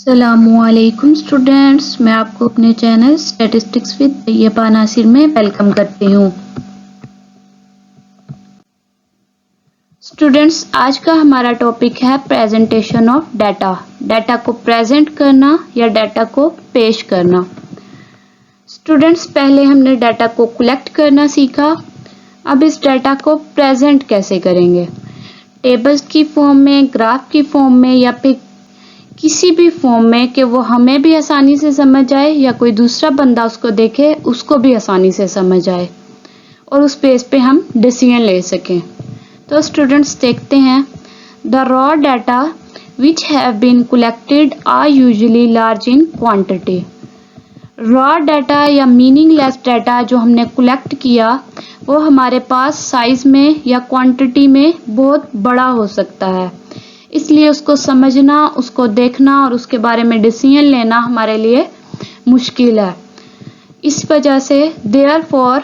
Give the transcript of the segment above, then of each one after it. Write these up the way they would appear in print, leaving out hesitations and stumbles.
अस्सलामुअलैकुम स्टूडेंट्स, मैं आपको अपने channel statistics with Tayyaba Nasir में वेलकम करती हूँ। स्टूडेंट्स, आज का हमारा टॉपिक है प्रेजेंटेशन ऑफ डाटा। डाटा को प्रेजेंट करना या डाटा को पेश करना। स्टूडेंट्स, पहले हमने डाटा को कलेक्ट करना सीखा। अब इस डाटा को प्रेजेंट कैसे करेंगे? टेबल्स की फॉर्म में, ग्राफ की फॉर्म में या फिर किसी भी फॉर्म में कि वो हमें भी आसानी से समझ आए या कोई दूसरा बंदा उसको देखे उसको भी आसानी से समझ आए और उस बेस पे हम डिसीजन ले सकें। तो स्टूडेंट्स देखते हैं, the raw data which have been collected are usually large in quantity. Raw data या मीनिंगलेस डाटा जो हमने कलेक्ट किया वो हमारे पास साइज में या क्वांटिटी में बहुत बड़ा हो सकता है, इसलिए उसको समझना, उसको देखना और उसके बारे में डिसीजन लेना हमारे लिए मुश्किल है। इस वजह से therefore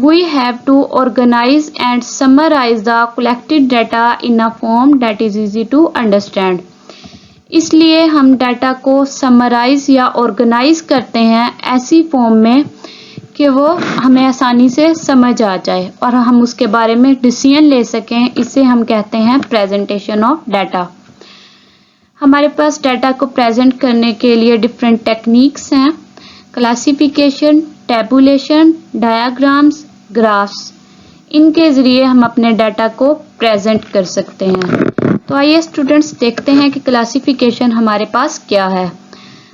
we have to organize and summarize the collected data in a form that is easy to understand। इसलिए हम डाटा को समराइज या ऑर्गेनाइज करते हैं ऐसी फॉर्म में कि वो हमें आसानी से समझ आ जाए और हम उसके बारे में डिसीजन ले सकें। इसे हम कहते हैं प्रेजेंटेशन ऑफ डाटा। हमारे पास डाटा को प्रेजेंट करने के लिए डिफरेंट टेक्निक्स हैं, क्लासिफिकेशन, टेबुलेशन, डायग्राम्स, ग्राफ्स। इनके ज़रिए हम अपने डाटा को प्रेजेंट कर सकते हैं। तो आइए स्टूडेंट्स देखते हैं कि क्लासिफिकेशन हमारे पास क्या है।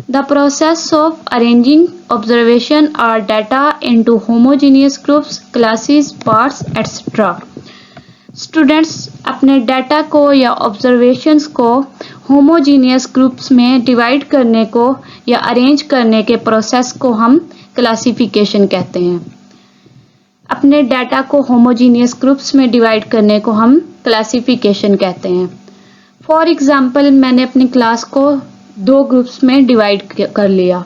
The process of arranging observation or data into homogeneous groups, classes, parts, etc. Students अपने डाटा को या ऑब्जर्वेशंस को होमोजीनियस ग्रुप्स में डिवाइड करने को या अरेंज करने के प्रोसेस को हम क्लासिफिकेशन कहते हैं। अपने डाटा को होमोजीनियस ग्रुप्स में डिवाइड करने को हम क्लासिफिकेशन कहते हैं। फॉर एग्जांपल, मैंने अपनी क्लास को दो ग्रुप्स में डिवाइड कर लिया।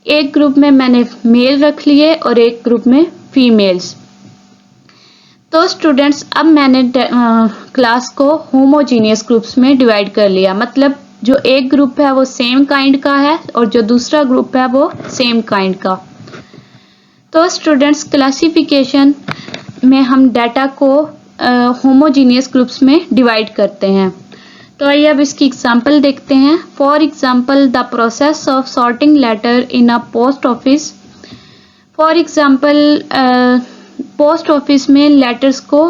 एक ग्रुप में मैंने मेल रख लिए और एक ग्रुप में फीमेल्स। तो स्टूडेंट्स अब मैंने क्लास को होमोजीनियस ग्रुप्स में डिवाइड कर लिया, मतलब जो एक ग्रुप है वो सेम काइंड का है और जो दूसरा ग्रुप है वो सेम काइंड का। तो स्टूडेंट्स क्लासिफिकेशन में हम डाटा को होमोजीनियस ग्रुप्स में डिवाइड करते हैं। तो आइए अब इसकी एग्जांपल देखते हैं। For example, the process of sorting letter in a post office. For example, post office में लेटर्स को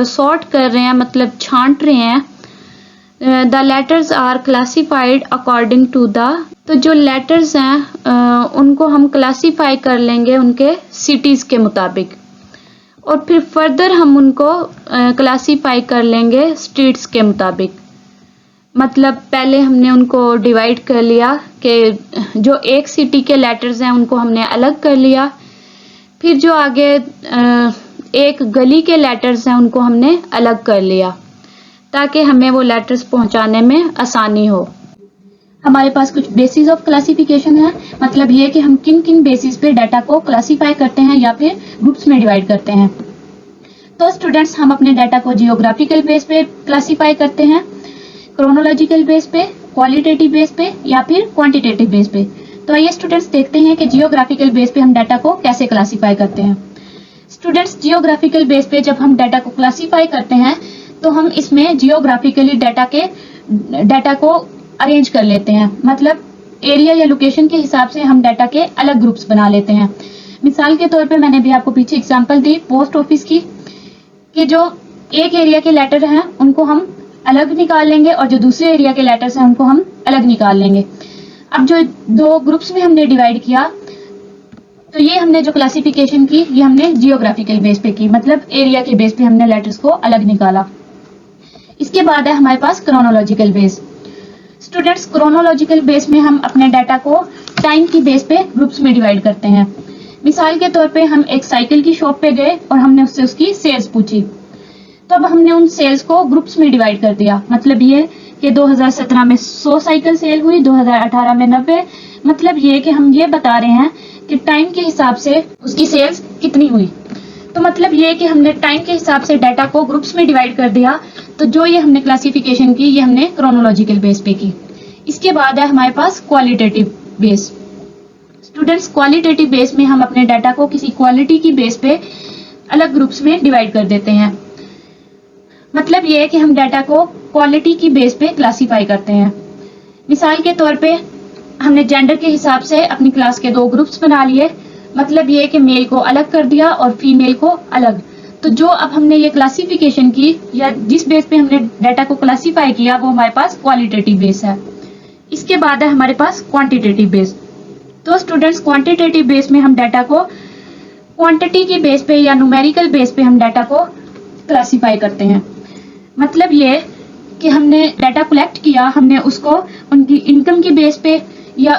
सॉर्ट कर रहे हैं, मतलब छांट रहे हैं। The letters are classified according to the, तो जो लेटर्स हैं उनको हम क्लासीफाई कर लेंगे उनके सिटीज़ के मुताबिक और फिर फर्दर हम उनको क्लासीफाई कर लेंगे स्ट्रीट्स के मुताबिक। मतलब पहले हमने उनको डिवाइड कर लिया कि जो एक सिटी के लेटर्स हैं उनको हमने अलग कर लिया, फिर जो आगे एक गली के लेटर्स हैं उनको हमने अलग कर लिया ताकि हमें वो लेटर्स पहुंचाने में आसानी हो। हमारे पास कुछ बेसिस ऑफ क्लासिफिकेशन है, मतलब ये कि हम किन किन बेसिस पे डाटा को क्लासीफाई करते हैं या फिर ग्रुप्स में डिवाइड करते हैं। तो स्टूडेंट्स हम अपने डाटा को जियोग्राफिकल बेस पे क्लासीफाई करते हैं, क्रोनोलॉजिकल बेस पे, क्वालिटेटिव बेस पे या फिर क्वांटिटेटिव बेस पे। तो आइए स्टूडेंट्स देखते हैं कि जियोग्राफिकल बेस पे हम डाटा को कैसे क्लासीफाई करते हैं। स्टूडेंट्स जियोग्राफिकल बेस पे जब हम डाटा को क्लासीफाई करते हैं तो हम इसमें जियोग्राफिकली डाटा को अरेंज कर लेते हैं, मतलब एरिया या लोकेशन के हिसाब से हम डाटा के अलग ग्रुप्स बना लेते हैं। मिसाल के तौर पे मैंने भी आपको पीछे एग्जांपल दी पोस्ट ऑफिस की कि जो एक एरिया के लेटर हैं उनको हम अलग निकाल लेंगे और जो दूसरे एरिया के लेटर्स हैं उनको हम अलग निकाल लेंगे। अब जो दो ग्रुप्स में हमने डिवाइड किया तो ये हमने जो क्लासिफिकेशन की ये हमने जियोग्राफिकल बेस पे की, मतलब एरिया के बेस पे हमने लेटर्स को अलग निकाला। इसके बाद है हमारे पास chronological base. Students chronological base में हम अपने डाटा को टाइम की बेस पे ग्रुप्स में डिवाइड करते हैं। मिसाल के तौर पे हम एक साइकिल की शॉप पे गए और हमने उससे उसकी सेल्स पूछी, तो अब हमने उन सेल्स को ग्रुप्स में डिवाइड कर दिया। मतलब ये कि 2017 में 100 साइकिल सेल हुई, 2018 में 90। मतलब ये कि हम ये बता रहे हैं कि टाइम के हिसाब से उसकी सेल्स कितनी हुई। तो मतलब ये कि हमने टाइम के हिसाब से डाटा को ग्रुप्स में डिवाइड कर दिया। तो जो ये हमने क्लासिफिकेशन की ये हमने क्रोनोलॉजिकल बेस पे की। इसके बाद है हमारे पास qualitative base. Students, qualitative base में हम अपने डाटा को किसी क्वालिटी की बेस पे अलग ग्रुप्स में डिवाइड कर देते हैं। मतलब ये है कि हम डाटा को क्वालिटी की बेस पे क्लासीफाई करते हैं। मिसाल के तौर पे हमने जेंडर के हिसाब से अपनी क्लास के 2 ग्रुप्स बना लिए। मतलब ये है कि मेल को अलग कर दिया और फीमेल को अलग। तो जो अब हमने ये क्लासिफिकेशन की या जिस बेस पे हमने डाटा को क्लासीफाई किया वो हमारे पास क्वालिटेटिव बेस है। इसके बाद है हमारे पास क्वांटिटेटिव बेस। तो स्टूडेंट्स, क्वांटिटेटिव बेस में हम डाटा को क्वांटिटी की बेस पे या न्यूमेरिकल बेस पे हम डाटा को क्लासीफाई करते हैं। मतलब ये कि हमने डाटा कलेक्ट किया, हमने उसको उनकी इनकम की बेस पे या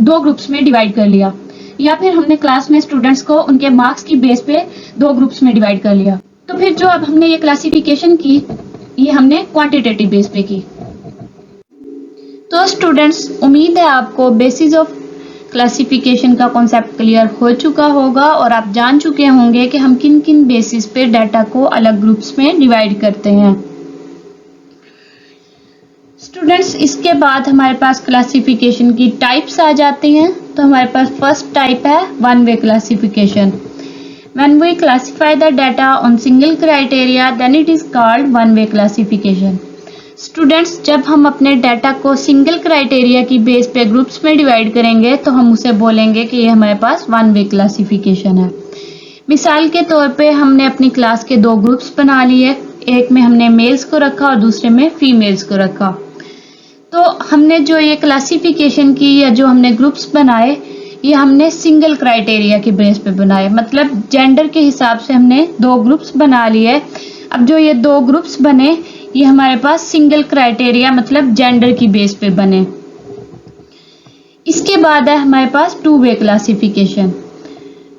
2 ग्रुप्स में डिवाइड कर लिया, या फिर हमने क्लास में स्टूडेंट्स को उनके मार्क्स की बेस पे 2 ग्रुप्स में डिवाइड कर लिया। तो फिर जो अब हमने ये क्लासिफिकेशन की, ये हमने क्वांटिटेटिव बेस पे की। तो स्टूडेंट्स, उम्मीद है आपको बेसिस ऑफ क्लासिफिकेशन का कॉन्सेप्ट क्लियर हो चुका होगा और आप जान चुके होंगे कि हम किन किन बेसिस पे डाटा को अलग ग्रुप्स में डिवाइड करते हैं। स्टूडेंट्स, इसके बाद हमारे पास क्लासिफिकेशन की टाइप्स आ जाती हैं। तो हमारे पास फर्स्ट टाइप है one way classification. When we classify the data on single criteria then it is called one way classification. Students, जब हम अपने डाटा को सिंगल क्राइटेरिया की बेस पे ग्रुप्स में डिवाइड करेंगे तो हम उसे बोलेंगे कि ये हमारे पास वन वे क्लासिफिकेशन है। मिसाल के तौर पे हमने अपनी क्लास के 2 ग्रुप्स बना लिए। एक में हमने मेल्स को रखा और दूसरे में फीमेल्स को रखा। तो हमने जो ये क्लासिफिकेशन की या जो हमने ग्रुप्स बनाए, ये हमने सिंगल क्राइटेरिया की बेस पे बनाए। मतलब जेंडर के हिसाब से हमने 2 ग्रुप्स बना लिए। अब जो ये 2 ग्रुप्स बने, ये हमारे पास सिंगल क्राइटेरिया मतलब जेंडर की बेस पे बने। इसके बाद है हमारे पास two way classification.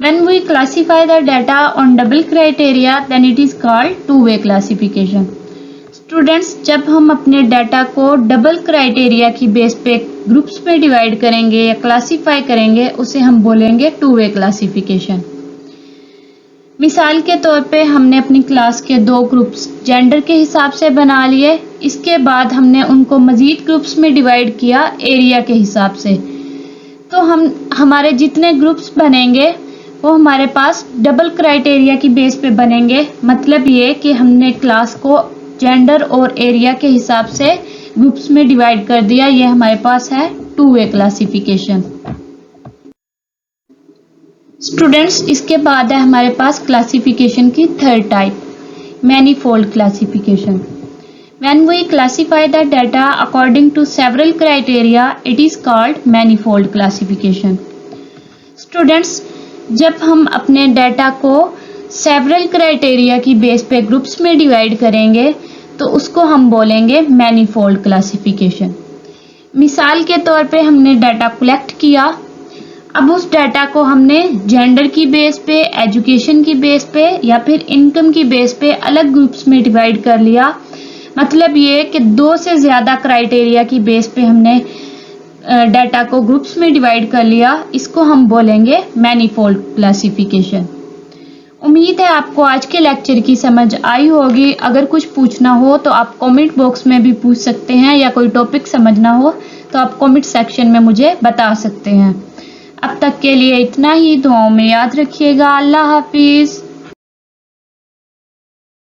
When we classify the data on double criteria then it is called two way classification. Students, जब हम अपने डाटा को डबल क्राइटेरिया की बेस पे ग्रुप्स में डिवाइड करेंगे या क्लासीफाई करेंगे, उसे हम बोलेंगे टू वे क्लासिफिकेशन। मिसाल के तौर पे हमने अपनी क्लास के 2 ग्रुप्स जेंडर के हिसाब से बना लिए। इसके बाद हमने उनको मजीद ग्रुप्स में डिवाइड किया एरिया के हिसाब से। तो हमारे जितने ग्रुप्स बनेंगे वो हमारे पास डबल क्राइटेरिया की बेस पे बनेंगे। मतलब ये कि हमने क्लास को जेंडर और एरिया के हिसाब से ग्रुप्स में डिवाइड कर दिया। ये हमारे पास है टू वे क्लासिफिकेशन। स्टूडेंट्स, इसके बाद है हमारे पास क्लासिफिकेशन की third type, manifold classification. When we classify the data according to several criteria it is called manifold classification. Students, जब हम अपने डाटा को सेवरल क्राइटेरिया की बेस पे ग्रुप्स में डिवाइड करेंगे तो उसको हम बोलेंगे मैनीफोल्ड क्लासिफिकेशन। मिसाल के तौर पे हमने डाटा कलेक्ट किया। अब उस डाटा को हमने जेंडर की बेस पे, एजुकेशन की बेस पे या फिर इनकम की बेस पे अलग ग्रुप्स में डिवाइड कर लिया। मतलब ये कि 2 से ज्यादा क्राइटेरिया की बेस पे हमने डाटा को ग्रुप्स में डिवाइड कर लिया। इसको हम बोलेंगे मैनीफोल्ड क्लासिफिकेशन। उम्मीद है आपको आज के लेक्चर की समझ आई होगी। अगर कुछ पूछना हो तो आप कमेंट बॉक्स में भी पूछ सकते हैं, या कोई टॉपिक समझना हो तो आप कमेंट सेक्शन में मुझे बता सकते हैं। अब तक के लिए इतना ही। दुआओं में याद रखिएगा। अल्लाह हाफिज।